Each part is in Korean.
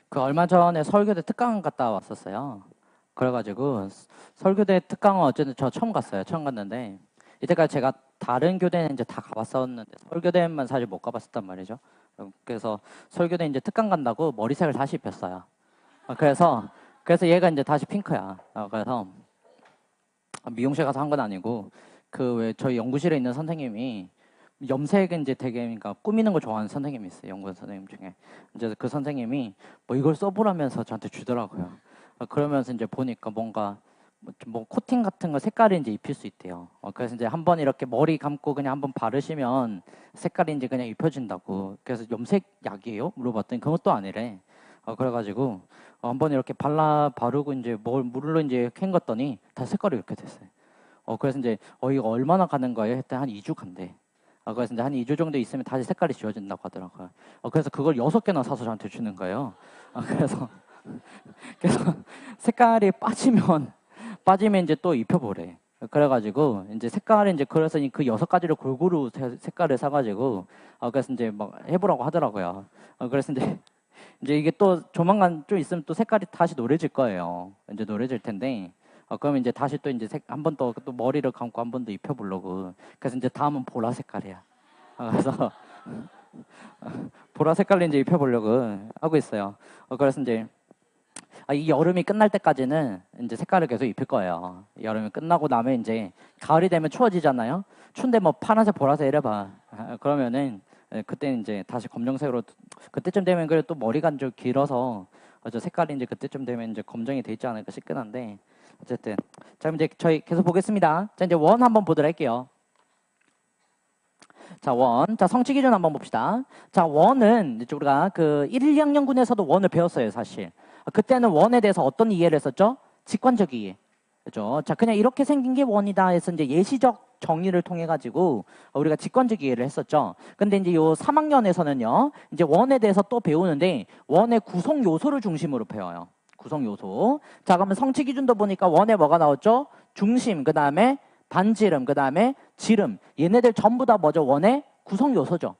그 얼마 전에 서울교대 특강 갔다 왔었어요. 그래가지고 서울교대 특강은 어쨌든 저 처음 갔어요. 처음 갔는데 이때까지 제가 다른 교대는 이제 다 가봤었는데 서울교대만 사실 못 가봤었단 말이죠. 그래서 서울교대 이제 특강 간다고 머리색을 다시 입혔어요. 그래서 얘가 이제 다시 핑크야. 그래서 미용실 가서 한 건 아니고 그 왜 저희 연구실에 있는 선생님이 염색 이제 되게 그러니까 꾸미는 걸 좋아하는 선생님이 있어요. 연구원 선생님 중에. 이제 그 선생님이 뭐 이걸 써보라면서 저한테 주더라고요. 그러면서 이제 보니까 뭔가 뭐 코팅 같은 거 색깔이 이제 입힐 수 있대요. 그래서 이제 한번 이렇게 머리 감고 그냥 한번 바르시면 색깔이 이제 그냥 입혀진다고. 그래서 염색 약이에요? 물어봤더니 그것도 아니래. 그래가지고 한번 이렇게 바르고 이제 물로 이제 헹궜더니 다 색깔이 이렇게 됐어요. 그래서 이제 이거 얼마나 가는 거예요? 했더니 한 2주 간대. 그래서 이제 한 2주 정도 있으면 다시 색깔이 지워진다고 하더라고요. 그래서 그걸 6개나 사서 저한테 주는 거예요. 그래서 색깔이 빠지면 이제 또 입혀보래. 그래가지고 이제 색깔이 이제 그래서 그 6가지를 골고루 색깔을 사가지고 그래서 이제 막 해보라고 하더라고요. 그래서 이제 이게 또 조만간 좀 있으면 또 색깔이 다시 노래질 거예요. 이제 노래질 텐데. 그럼 이제 다시 또 이제 한 번 또 머리를 감고 한 번 더 입혀보려고. 그래서 이제 다음은 보라 색깔이야. 그래서 보라 색깔로 이제 입혀보려고 하고 있어요. 그래서 이제 이 여름이 끝날 때까지는 이제 색깔을 계속 입힐 거예요. 여름이 끝나고 나면 이제 가을이 되면 추워지잖아요. 추운데 뭐 파란색, 보라색 이래봐. 그러면은 그때 이제 다시 검정색으로 그때쯤 되면 그래도 또 머리가 좀 길어서 저 색깔이 이제 그때쯤 되면 이제 검정이 돼 있지 않을까 싶긴 한데 어쨌든 자 그럼 이제 저희 계속 보겠습니다. 자 이제 원 한번 보도록 할게요. 자 원, 자 성취 기준 한번 봅시다. 자 원은 이제 우리가 그 1, 2학년군에서도 원을 배웠어요 사실. 그때는 원에 대해서 어떤 이해를 했었죠? 직관적 이해. 그죠? 자 그냥 이렇게 생긴 게 원이다 해서 이제 예시적 정의를 통해 가지고 우리가 직관적 이해를 했었죠. 근데 이제 요 3학년에서는요 이제 원에 대해서 또 배우는데 원의 구성 요소를 중심으로 배워요. 구성 요소. 자 그러면 성취 기준도 보니까 원에 뭐가 나왔죠? 중심, 그 다음에 반지름, 그 다음에 지름. 얘네들 전부 다 뭐죠? 원의 구성 요소죠.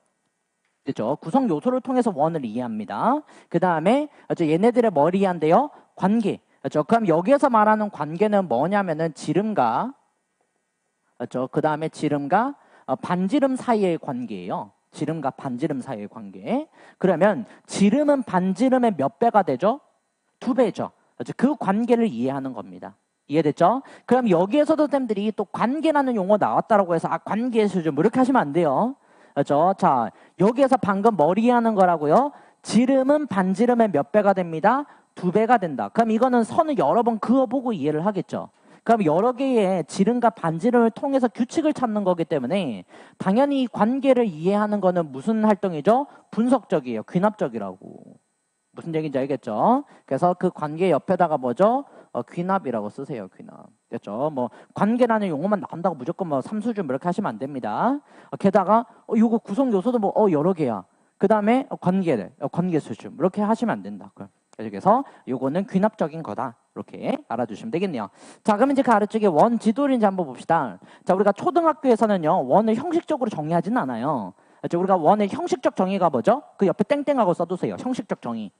그렇죠? 구성 요소를 통해서 원을 이해합니다. 그 다음에 얘네들의 뭘 이해한대요? 관계. 그렇죠? 그럼 여기에서 말하는 관계는 뭐냐면은 지름과 그렇죠? 그 다음에 지름과 반지름 사이의 관계예요. 지름과 반지름 사이의 관계. 그러면 지름은 반지름의 몇 배가 되죠? 2배죠. 그렇죠? 그 관계를 이해하는 겁니다. 이해됐죠? 그럼 여기에서도 쌤들이 또 관계라는 용어 나왔다라고 해서 관계의 수준 뭐 이렇게 하시면 안 돼요. 그렇죠? 자, 여기에서 방금 뭘 이해하는 거라고요? 지름은 반지름의 몇 배가 됩니다? 2배가 된다. 그럼 이거는 선을 여러 번 그어보고 이해를 하겠죠. 그럼 여러 개의 지름과 반지름을 통해서 규칙을 찾는 거기 때문에 당연히 이 관계를 이해하는 거는 무슨 활동이죠? 분석적이에요. 귀납적이라고. 무슨 얘기인지 알겠죠? 그래서 그 관계 옆에다가 뭐죠? 귀납이라고 쓰세요. 귀납. 됐죠? 뭐 관계라는 용어만 나온다고 무조건 뭐 삼수준 이렇게 하시면 안 됩니다. 게다가 요거 구성 요소도 뭐 여러 개야. 그 다음에 관계 수준 이렇게 하시면 안 된다. 그래서 요거는 귀납적인 거다. 이렇게 알아주시면 되겠네요. 자, 그럼 이제 그 아래쪽에 원 지도인지 한번 봅시다. 자, 우리가 초등학교에서는요 원을 형식적으로 정의하지는 않아요. 그렇죠? 우리가 원의 형식적 정의가 뭐죠? 그 옆에 땡땡하고 써두세요. 형식적 정의.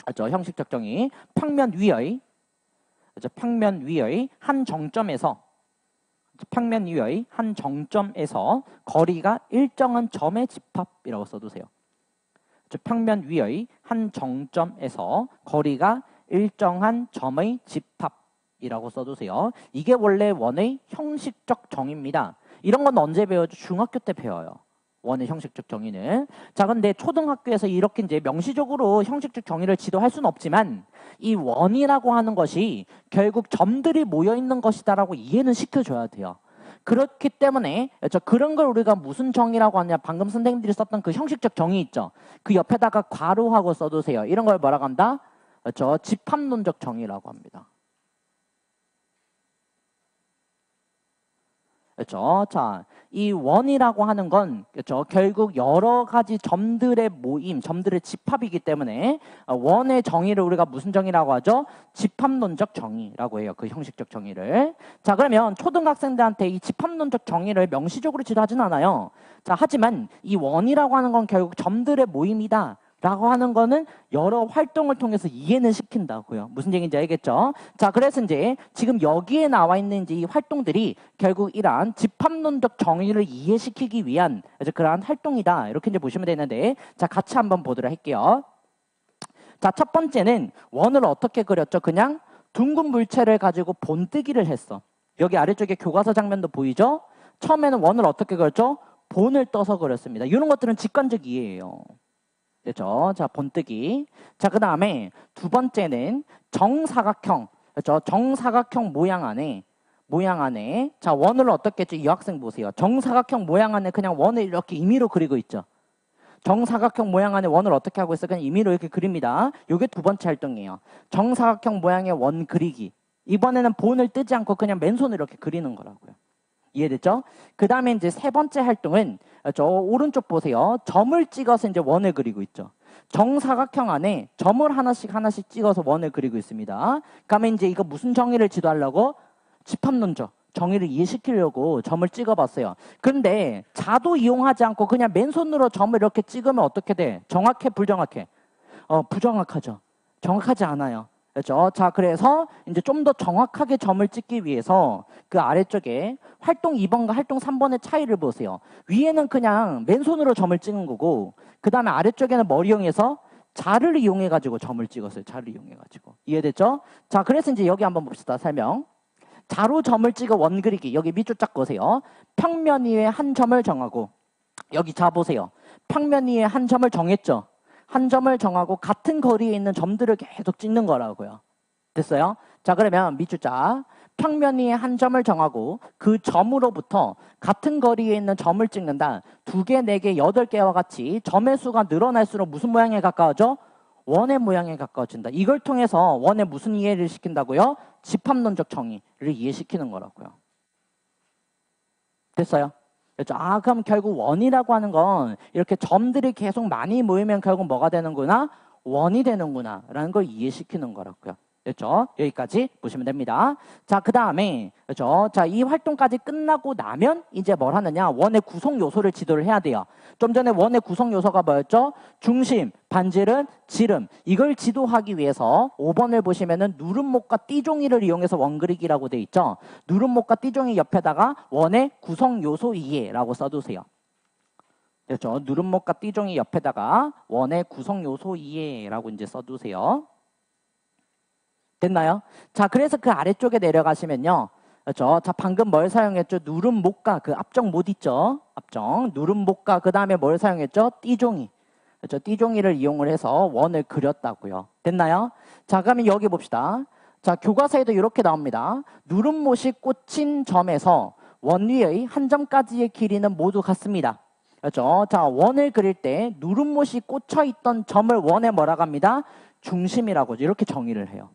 그렇죠? 형식적 정의. 평면 위의. 그렇죠? 평면 위의 한 정점에서 평면 위의 한 정점에서 거리가 일정한 점의 집합이라고 써두세요. 그렇죠? 평면 위의 한 정점에서 거리가 일정한 점의 집합이라고 써두세요. 이게 원래 원의 형식적 정의입니다. 이런 건 언제 배워죠? 중학교 때 배워요. 원의 형식적 정의는. 자, 근데 초등학교에서 이렇게 이제 명시적으로 형식적 정의를 지도할 수는 없지만 이 원이라고 하는 것이 결국 점들이 모여 있는 것이다라고 이해는 시켜줘야 돼요. 그렇기 때문에 그런 걸 우리가 무슨 정의라고 하냐? 방금 선생님들이 썼던 그 형식적 정의 있죠. 그 옆에다가 괄호하고 써두세요. 이런 걸 뭐라고 한다? 그렇죠? 집합론적 정의라고 합니다. 그렇죠? 자, 이 원이라고 하는 건 그렇죠? 결국 여러 가지 점들의 모임, 점들의 집합이기 때문에 원의 정의를 우리가 무슨 정의라고 하죠? 집합론적 정의라고 해요. 그 형식적 정의를. 자, 그러면 초등학생들한테 이 집합론적 정의를 명시적으로 지도하진 않아요. 자, 하지만 이 원이라고 하는 건 결국 점들의 모임이다 라고 하는 거는 여러 활동을 통해서 이해는 시킨다고요. 무슨 얘기인지 알겠죠? 자, 그래서 이제 지금 여기에 나와 있는 이제 이 활동들이 결국 이러한 집합론적 정의를 이해시키기 위한 이제 그러한 활동이다. 이렇게 이제 보시면 되는데, 자, 같이 한번 보도록 할게요. 자, 첫 번째는 원을 어떻게 그렸죠? 그냥 둥근 물체를 가지고 본뜨기를 했어. 여기 아래쪽에 교과서 장면도 보이죠? 처음에는 원을 어떻게 그렸죠? 본을 떠서 그렸습니다. 이런 것들은 직관적 이해예요. 됐죠? 자, 본뜨기. 자, 그 다음에 두 번째는 정사각형. 그렇죠? 정사각형 모양 안에 자, 원을 어떻게 했죠? 이 학생 보세요. 정사각형 모양 안에 그냥 원을 이렇게 임의로 그리고 있죠. 정사각형 모양 안에 원을 어떻게 하고 있어요? 그냥 임의로 이렇게 그립니다. 이게 두 번째 활동이에요. 정사각형 모양의 원 그리기. 이번에는 본을 뜨지 않고 그냥 맨손으로 이렇게 그리는 거라고요. 이해됐죠? 그 다음에 이제 세 번째 활동은 저 오른쪽 보세요. 점을 찍어서 이제 원을 그리고 있죠. 정사각형 안에 점을 하나씩 찍어서 원을 그리고 있습니다. 그러면 이제 이거 무슨 정의를 지도하려고? 집합론적 정의를 이해시키려고 점을 찍어봤어요. 근데 자도 이용하지 않고 그냥 맨손으로 점을 이렇게 찍으면 어떻게 돼? 정확해, 불정확해? 부정확하죠. 정확하지 않아요. 그렇죠? 자, 그래서 이제 좀 더 정확하게 점을 찍기 위해서 그 아래쪽에 활동 2번과 활동 3번의 차이를 보세요. 위에는 그냥 맨손으로 점을 찍은 거고, 그 다음에 아래쪽에는 뭘 이용해서 자를 이용해가지고 점을 찍었어요. 자를 이용해가지고. 이해됐죠? 자, 그래서 이제 여기 한번 봅시다. 설명. 자로 점을 찍어 원 그리기. 여기 밑줄 쫙 보세요. 평면 위에 한 점을 정하고, 여기 자 보세요. 평면 위에 한 점을 정했죠? 한 점을 정하고 같은 거리에 있는 점들을 계속 찍는 거라고요. 됐어요? 자, 그러면 밑줄자 평면 위에 한 점을 정하고 그 점으로부터 같은 거리에 있는 점을 찍는다. 2개, 4개, 8개와 같이 점의 수가 늘어날수록 무슨 모양에 가까워져? 원의 모양에 가까워진다. 이걸 통해서 원의 무슨 이해를 시킨다고요? 집합론적 정의를 이해시키는 거라고요. 됐어요? 그렇죠? 아, 그럼 결국 원이라고 하는 건 이렇게 점들이 계속 많이 모이면 결국 뭐가 되는구나? 원이 되는구나 라는 걸 이해시키는 거라고요. 됐죠? 여기까지 보시면 됩니다. 자, 그 다음에 그렇죠? 자, 이 활동까지 끝나고 나면 이제 뭘 하느냐? 원의 구성 요소를 지도를 해야 돼요. 좀 전에 원의 구성 요소가 뭐였죠? 중심, 반지름, 지름. 이걸 지도하기 위해서 5번을 보시면은 누름목과 띠종이를 이용해서 원 그리기라고 돼 있죠. 누름목과 띠종이 옆에다가 원의 구성 요소 이해라고 써두세요. 그렇죠? 누름목과 띠종이 옆에다가 원의 구성 요소 이해라고 이제 써두세요. 됐나요? 자, 그래서 그 아래쪽에 내려가시면요. 그렇죠? 자, 방금 뭘 사용했죠? 누름목과 그 앞정 못 있죠? 앞정. 누름목과 그 다음에 뭘 사용했죠? 띠종이. 그렇죠? 띠종이를 이용을 해서 원을 그렸다고요. 됐나요? 자, 그러면 여기 봅시다. 자, 교과서에도 이렇게 나옵니다. 누름못이 꽂힌 점에서 원 위의 한 점까지의 길이는 모두 같습니다. 그렇죠? 자, 원을 그릴 때 누름못이 꽂혀 있던 점을 원에 뭐라고 합니다? 중심이라고 이렇게 정의를 해요.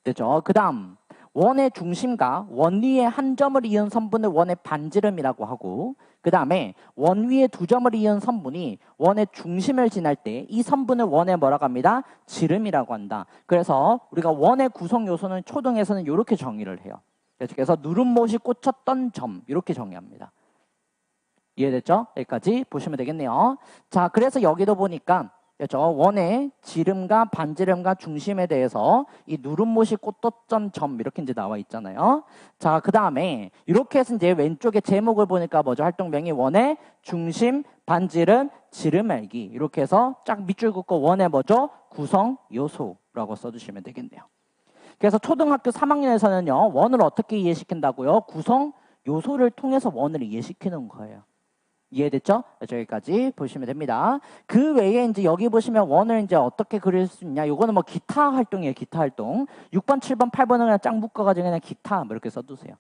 됐죠? 그 다음 원의 중심과 원 위에 한 점을 이은 선분을 원의 반지름이라고 하고, 그 다음에 원 위에 2점을 이은 선분이 원의 중심을 지날 때 이 선분을 원에 뭐라고 합니다? 지름이라고 한다. 그래서 우리가 원의 구성 요소는 초등에서는 이렇게 정의를 해요. 그래서 누름못이 꽂혔던 점 이렇게 정의합니다. 이해됐죠? 여기까지 보시면 되겠네요. 자, 그래서 여기도 보니까 그렇죠? 원의 지름과 반지름과 중심에 대해서 이 누름못이 꽂혔던 점 이렇게 이제 나와 있잖아요. 자, 그 다음에 이렇게 해서 이제 왼쪽에 제목을 보니까 뭐죠? 활동명이 원의 중심, 반지름, 지름 알기. 이렇게 해서 쫙 밑줄 긋고 원의 뭐죠? 구성 요소라고 써주시면 되겠네요. 그래서 초등학교 3학년에서는요, 원을 어떻게 이해시킨다고요? 구성 요소를 통해서 원을 이해시키는 거예요. 이해됐죠? 여기까지 보시면 됩니다. 그 외에 이제 여기 보시면 원을 이제 어떻게 그릴 수 있냐? 요거는 뭐 기타 활동이에요. 기타 활동. 6번, 7번, 8번은 그냥 짱 묶어가지고 그냥 기타 뭐 이렇게 써두세요.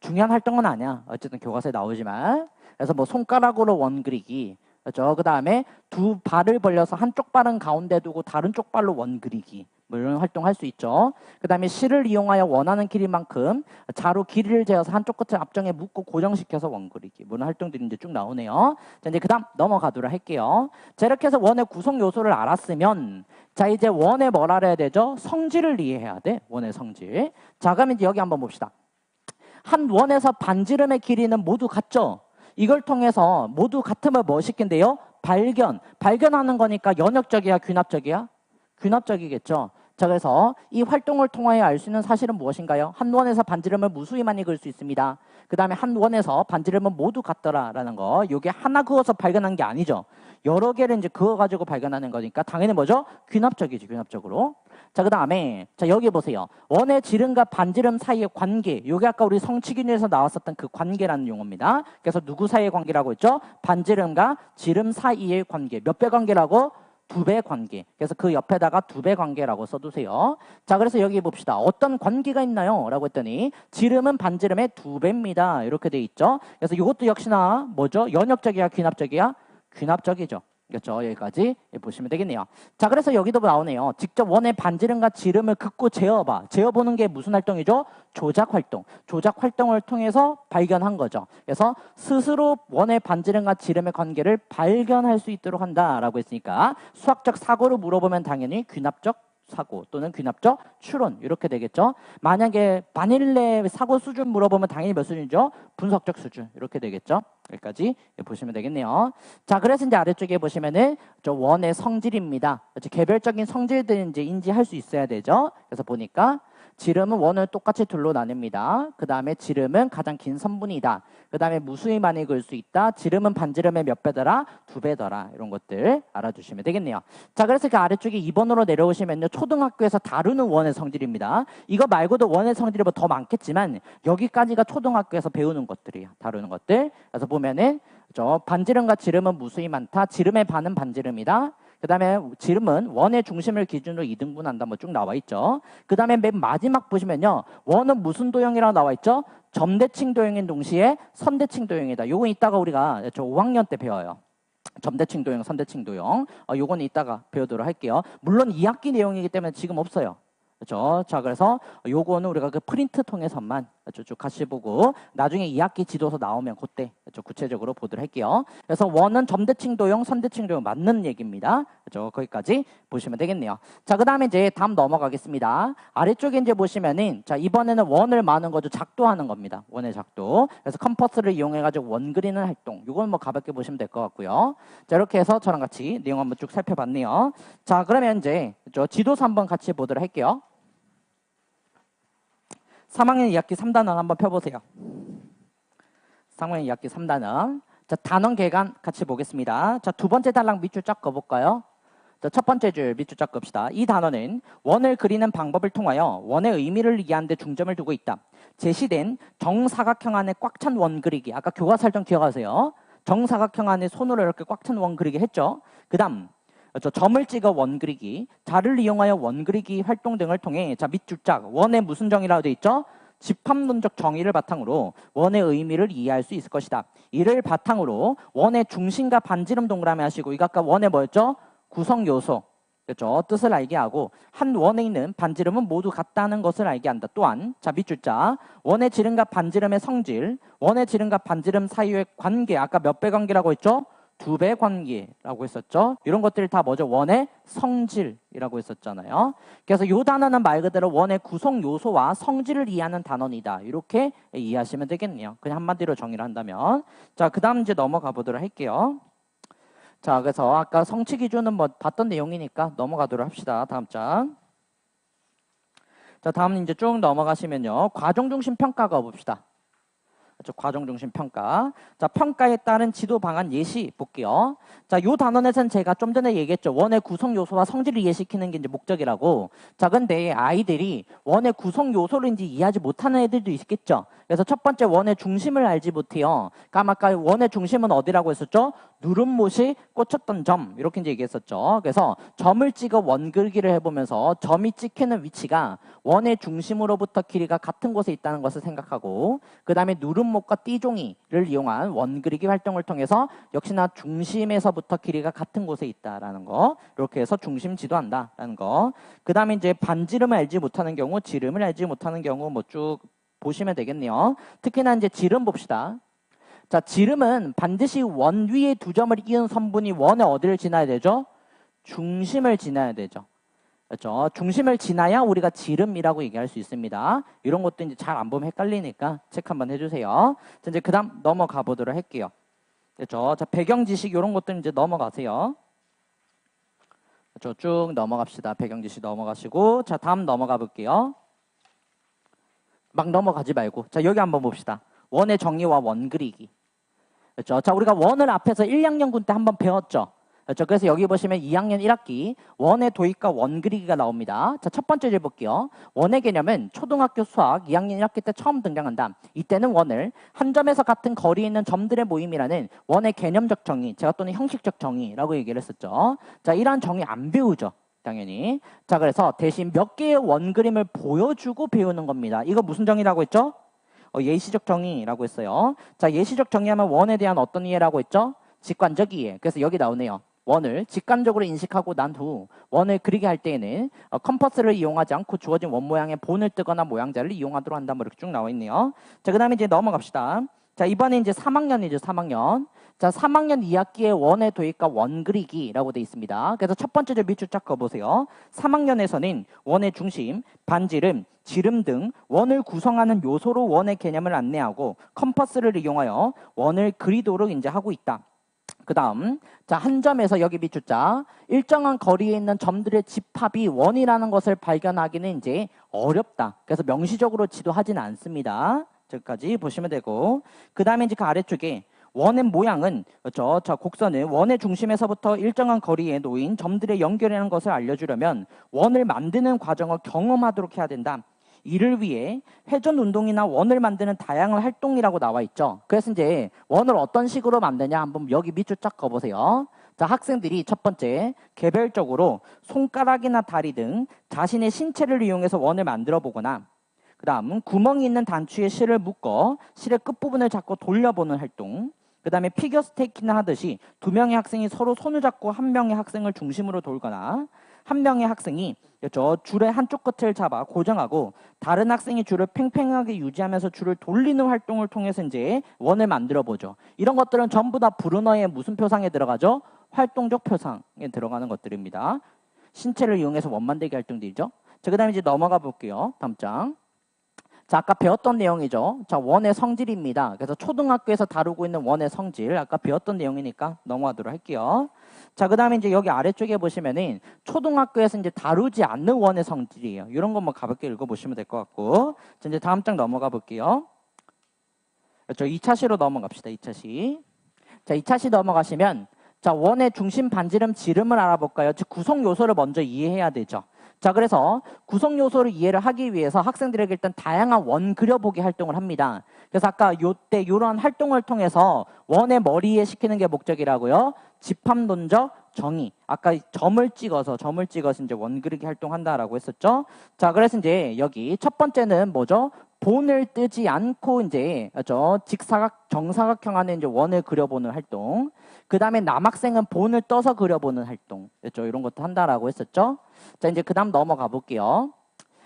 중요한 활동은 아니야. 어쨌든 교과서에 나오지만. 그래서 뭐 손가락으로 원 그리기. 그렇죠? 그 다음에 두 발을 벌려서 한쪽 발은 가운데 두고 다른 쪽 발로 원 그리기. 뭐 이런 활동 할 수 있죠. 그 다음에 실을 이용하여 원하는 길이만큼 자로 길이를 재어서 한쪽 끝을 앞정에 묶고 고정시켜서 원 그리기. 뭐 이런 활동들이 이제 쭉 나오네요. 자, 이제 그 다음 넘어가도록 할게요. 자, 이렇게 해서 원의 구성 요소를 알았으면, 자, 이제 원의 뭘 알아야 되죠? 성질을 이해해야 돼. 원의 성질. 자, 그럼 이제 여기 한번 봅시다. 한 원에서 반지름의 길이는 모두 같죠? 이걸 통해서 모두 같음을 뭐 시킨대요? 발견하는 거니까 연역적이야, 귀납적이야? 귀납적이겠죠. 자, 그래서 이 활동을 통하여 알 수 있는 사실은 무엇인가요? 한 원에서 반지름을 무수히 많이 그을 수 있습니다. 그 다음에 한 원에서 반지름은 모두 같더라라는 거. 이게 하나 그어서 발견한 게 아니죠. 여러 개를 이제 그어가지고 발견하는 거니까 당연히 뭐죠? 귀납적이지, 귀납적으로. 자, 그 다음에 자 여기 보세요. 원의 지름과 반지름 사이의 관계. 이게 아까 우리 성취균에서 나왔었던 그 관계라는 용어입니다. 그래서 누구 사이의 관계라고 했죠? 반지름과 지름 사이의 관계. 몇 배 관계라고? 2배 관계. 그래서 그 옆에다가 2배 관계라고 써두세요. 자, 그래서 여기 봅시다. 어떤 관계가 있나요? 라고 했더니 지름은 반지름의 2배입니다. 이렇게 돼 있죠. 그래서 이것도 역시나 뭐죠? 연역적이야, 귀납적이야? 귀납적이죠. 그렇죠. 여기까지 보시면 되겠네요. 자, 그래서 여기도 나오네요. 직접 원의 반지름과 지름을 긋고 재어봐. 재어보는 게 무슨 활동이죠? 조작 활동. 조작 활동을 통해서 발견한 거죠. 그래서 스스로 원의 반지름과 지름의 관계를 발견할 수 있도록 한다라고 했으니까 수학적 사고를 물어보면 당연히 귀납적 사고 또는 귀납적 추론 이렇게 되겠죠. 만약에 바닐레 사고 수준 물어보면 당연히 몇 수준이죠? 분석적 수준 이렇게 되겠죠. 여기까지 보시면 되겠네요. 자, 그래서 이제 아래쪽에 보시면은 저 원의 성질입니다. 개별적인 성질들 이제 인지할 수 있어야 되죠. 그래서 보니까 지름은 원을 똑같이 둘로 나뉩니다. 그 다음에 지름은 가장 긴 선분이다. 그 다음에 무수히 많이 그을 수 있다. 지름은 반지름의 몇 배더라? 2배더라. 이런 것들 알아주시면 되겠네요. 자, 그래서 그 아래쪽에 2번으로 내려오시면요. 초등학교에서 다루는 원의 성질입니다. 이거 말고도 원의 성질이 뭐 더 많겠지만 여기까지가 초등학교에서 배우는 것들이에요. 다루는 것들. 그래서 보면은 저 반지름과 지름은 무수히 많다. 지름의 반은 반지름이다. 그 다음에 지름은 원의 중심을 기준으로 2등분한다. 뭐 쭉 나와 있죠. 그 다음에 맨 마지막 보시면요. 원은 무슨 도형이라고 나와 있죠? 점대칭 도형인 동시에 선대칭 도형이다. 요건 이따가 우리가 저 5학년 때 배워요. 점대칭 도형, 선대칭 도형. 요거는 이따가 배우도록 할게요. 물론 2학기 내용이기 때문에 지금 없어요. 그렇죠? 자, 그래서 요거는 우리가 그 프린트 통해서만 쭉 같이 보고 나중에 2학기 지도서 나오면 그때 구체적으로 보도록 할게요. 그래서 원은 점대칭 도형, 선대칭 도형 맞는 얘기입니다. 그렇죠? 거기까지 보시면 되겠네요. 자, 그 다음에 이제 다음 넘어가겠습니다. 아래쪽에 이제 보시면은 자, 이번에는 원을 마는 거죠. 작도하는 겁니다. 원의 작도. 그래서 컴퍼스를 이용해가지고 원 그리는 활동. 요건 뭐 가볍게 보시면 될 것 같고요. 자, 이렇게 해서 저랑 같이 내용 한번 쭉 살펴봤네요. 자, 그러면 이제 지도서 한번 같이 보도록 할게요. 3학년 2학기 3단원 한번 펴보세요. 3학년 2학기 3단원. 자, 단원 계간 같이 보겠습니다. 자, 두 번째 단락 밑줄 쫙 그어볼까요? 자, 첫 번째 줄 밑줄 쫙 그읍시다. 이 단어는 원을 그리는 방법을 통하여 원의 의미를 이해하는 데 중점을 두고 있다. 제시된 정사각형 안에 꽉 찬 원 그리기. 아까 교과서를 좀 기억하세요. 정사각형 안에 손으로 이렇게 꽉 찬 원 그리기 했죠. 그 다음 점을 찍어 원 그리기, 자를 이용하여 원 그리기 활동 등을 통해 자, 밑줄짝 원의 무슨 정의라고 되어 있죠? 집합론적 정의를 바탕으로 원의 의미를 이해할 수 있을 것이다. 이를 바탕으로 원의 중심과 반지름 동그라미 하시고 이거 아까 원의 뭐였죠? 구성 요소. 그렇죠? 뜻을 알게 하고 한 원에 있는 반지름은 모두 같다는 것을 알게 한다. 또한 자, 밑줄자 원의 지름과 반지름의 성질, 원의 지름과 반지름 사이의 관계. 아까 몇 배 관계라고 했죠? 2배 관계라고 했었죠. 이런 것들이 다 뭐죠? 원의 성질이라고 했었잖아요. 그래서 이 단어는 말 그대로 원의 구성 요소와 성질을 이해하는 단어이다. 이렇게 이해하시면 되겠네요. 그냥 한마디로 정의를 한다면. 자, 그 다음 이제 넘어가 보도록 할게요. 자, 그래서 아까 성취 기준은 뭐 봤던 내용이니까 넘어가도록 합시다. 다음 장. 자, 다음 이제 쭉 넘어가시면요. 과정중심 평가가 봅시다. 과정중심 평가. 자, 평가에 따른 지도 방안 예시 볼게요. 자, 요 단원에서는 제가 좀 전에 얘기했죠. 원의 구성 요소와 성질을 이해시키는 게 이제 목적이라고. 자, 근데 아이들이 원의 구성 요소를 이제 이해하지 못하는 애들도 있겠죠. 그래서 첫 번째 원의 중심을 알지 못해요. 그러니까 아까 원의 중심은 어디라고 했었죠? 누름못이 꽂혔던 점 이렇게 이제 얘기했었죠. 그래서 점을 찍어 원 그리기를 해보면서 점이 찍히는 위치가 원의 중심으로부터 길이가 같은 곳에 있다는 것을 생각하고 그 다음에 누름못과 띠종이를 이용한 원 그리기 활동을 통해서 역시나 중심에서부터 길이가 같은 곳에 있다라는 거 이렇게 해서 중심 지도한다라는 거. 그 다음에 이제 반지름을 알지 못하는 경우, 지름을 알지 못하는 경우 뭐 쭉 보시면 되겠네요. 특히나 이제 지름 봅시다. 자, 지름은 반드시 원 위에 두 점을 이은 선분이 원의 어디를 지나야 되죠? 중심을 지나야 되죠. 그렇죠? 중심을 지나야 우리가 지름이라고 얘기할 수 있습니다. 이런 것도 이제 잘 안 보면 헷갈리니까 체크 한번 해주세요. 자, 이제 그 다음 넘어가 보도록 할게요. 그렇죠? 자, 배경 지식 이런 것들 이제 넘어가세요. 그렇죠? 쭉 넘어갑시다. 배경 지식 넘어가시고, 자, 다음 넘어가 볼게요. 막 넘어가지 말고, 자, 여기 한번 봅시다. 원의 정의와 원 그리기. 그렇죠? 자, 우리가 원을 앞에서 1, 2학년군 때 한번 배웠죠. 그렇죠? 그래서 여기 보시면 2학년 1학기 원의 도입과 원 그리기가 나옵니다. 자, 첫 번째 줄 볼게요. 원의 개념은 초등학교 수학 2학년 1학기 때 처음 등장한다. 이때는 원을 한 점에서 같은 거리에 있는 점들의 모임이라는 원의 개념적 정의, 제가 또는 형식적 정의라고 얘기를 했었죠. 자, 이러한 정의 안 배우죠. 당연히. 자, 그래서 대신 몇 개의 원 그림을 보여주고 배우는 겁니다. 이거 무슨 정의라고 했죠? 예시적 정의라고 했어요. 자, 예시적 정의하면 원에 대한 어떤 이해라고 했죠? 직관적 이해. 그래서 여기 나오네요. 원을 직관적으로 인식하고 난 후 원을 그리게 할 때에는 컴퍼스를 이용하지 않고 주어진 원 모양의 본을 뜨거나 모양자를 이용하도록 한다. 뭐 이렇게 쭉 나와 있네요. 자, 그 다음에 이제 넘어갑시다. 자, 이번에 이제 3학년이죠. 3학년. 자, 3학년 2학기에 원의 도입과 원 그리기라고 되어 있습니다. 그래서 첫 번째 줄 밑줄 쫙 그어보세요. 3학년에서는 원의 중심, 반지름, 지름 등 원을 구성하는 요소로 원의 개념을 안내하고 컴퍼스를 이용하여 원을 그리도록 이제 하고 있다. 그 다음, 자, 한 점에서 여기 밑줄자 일정한 거리에 있는 점들의 집합이 원이라는 것을 발견하기는 이제 어렵다. 그래서 명시적으로 지도하지는 않습니다. 저기까지 보시면 되고, 그 다음에 이제 그 아래쪽에 원의 모양은, 그렇죠? 자, 곡선은 원의 중심에서부터 일정한 거리에 놓인 점들의 연결이라는 것을 알려주려면 원을 만드는 과정을 경험하도록 해야 된다. 이를 위해 회전 운동이나 원을 만드는 다양한 활동이라고 나와 있죠. 그래서 이제 원을 어떤 식으로 만드냐 한번 여기 밑줄 쫙 그어보세요. 자, 학생들이 첫 번째 개별적으로 손가락이나 다리 등 자신의 신체를 이용해서 원을 만들어 보거나, 그 다음 구멍이 있는 단추에 실을 묶어 실의 끝부분을 잡고 돌려보는 활동, 그 다음에 피겨 스테이킹을 하듯이 두 명의 학생이 서로 손을 잡고 한 명의 학생을 중심으로 돌거나, 한 명의 학생이, 그렇죠, 줄의 한쪽 끝을 잡아 고정하고 다른 학생이 줄을 팽팽하게 유지하면서 줄을 돌리는 활동을 통해서 이제 원을 만들어 보죠. 이런 것들은 전부 다 브루너의 무슨 표상에 들어가죠? 활동적 표상에 들어가는 것들입니다. 신체를 이용해서 원 만들기 활동들이죠. 자, 그 다음에 이제 넘어가 볼게요. 다음 장. 자, 아까 배웠던 내용이죠. 자, 원의 성질입니다. 그래서 초등학교에서 다루고 있는 원의 성질, 아까 배웠던 내용이니까 넘어가도록 할게요. 자, 그 다음에 이제 여기 아래쪽에 보시면은 초등학교에서 이제 다루지 않는 원의 성질이에요. 이런 것만 가볍게 읽어보시면 될 것 같고. 자, 이제 다음 장 넘어가 볼게요. 그렇죠. 2차시로 넘어갑시다. 2차시. 자, 2차시 넘어가시면, 자, 원의 중심, 반지름, 지름을 알아볼까요? 즉, 구성 요소를 먼저 이해해야 되죠. 자, 그래서 구성 요소를 이해를 하기 위해서 학생들에게 일단 다양한 원 그려보기 활동을 합니다. 그래서 아까 요때 이런 활동을 통해서 원의 머리에 시키는 게 목적이라고요. 집합론적 정의. 아까 점을 찍어서 이제 원 그리기 활동한다라고 했었죠. 자, 그래서 이제 여기 첫 번째는 뭐죠? 본을 뜨지 않고 이제 직사각, 정사각형 안에 이제 원을 그려보는 활동. 그 다음에 남학생은 본을 떠서 그려보는 활동. 그렇죠? 이런 것도 한다라고 했었죠. 자, 이제 그 다음 넘어가 볼게요.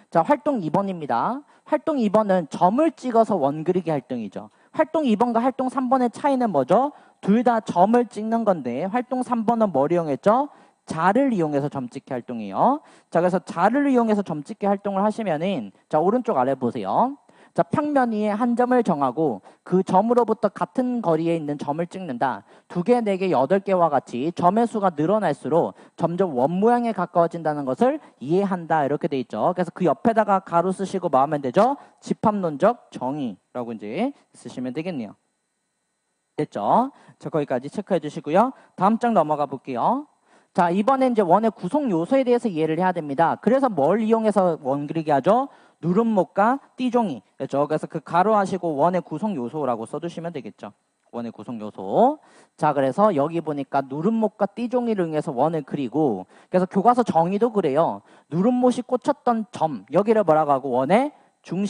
자, 활동 2번입니다. 활동 2번은 점을 찍어서 원 그리기 활동이죠. 활동 2번과 활동 3번의 차이는 뭐죠? 둘 다 점을 찍는 건데 활동 3번은 뭘 이용했죠? 자를 이용해서 점 찍기 활동이에요. 자, 그래서 자를 이용해서 점 찍기 활동을 하시면은, 자, 오른쪽 아래 보세요. 자, 평면 위에 한 점을 정하고 그 점으로부터 같은 거리에 있는 점을 찍는다. 2개, 4개, 8개와 같이 점의 수가 늘어날수록 점점 원 모양에 가까워진다는 것을 이해한다. 이렇게 돼 있죠. 그래서 그 옆에다가 가로 쓰시고 뭐 하면 되죠? 집합론적 정의라고 이제 쓰시면 되겠네요. 됐죠? 자, 거기까지 체크해 주시고요. 다음 장 넘어가 볼게요. 자, 이번에 이제 원의 구성 요소에 대해서 이해를 해야 됩니다. 그래서 뭘 이용해서 원 그리기 하죠? 누름목과 띠종이. 그렇죠? 그래서 그 가로 하시고 원의 구성 요소라고 써두시면 되겠죠. 원의 구성 요소. 자, 그래서 여기 보니까 누름목과 띠종이를 이용해서 원을 그리고, 그래서 교과서 정의도 그래요. 누름못이 꽂혔던 점, 여기를 뭐라고 하고 원의 중심.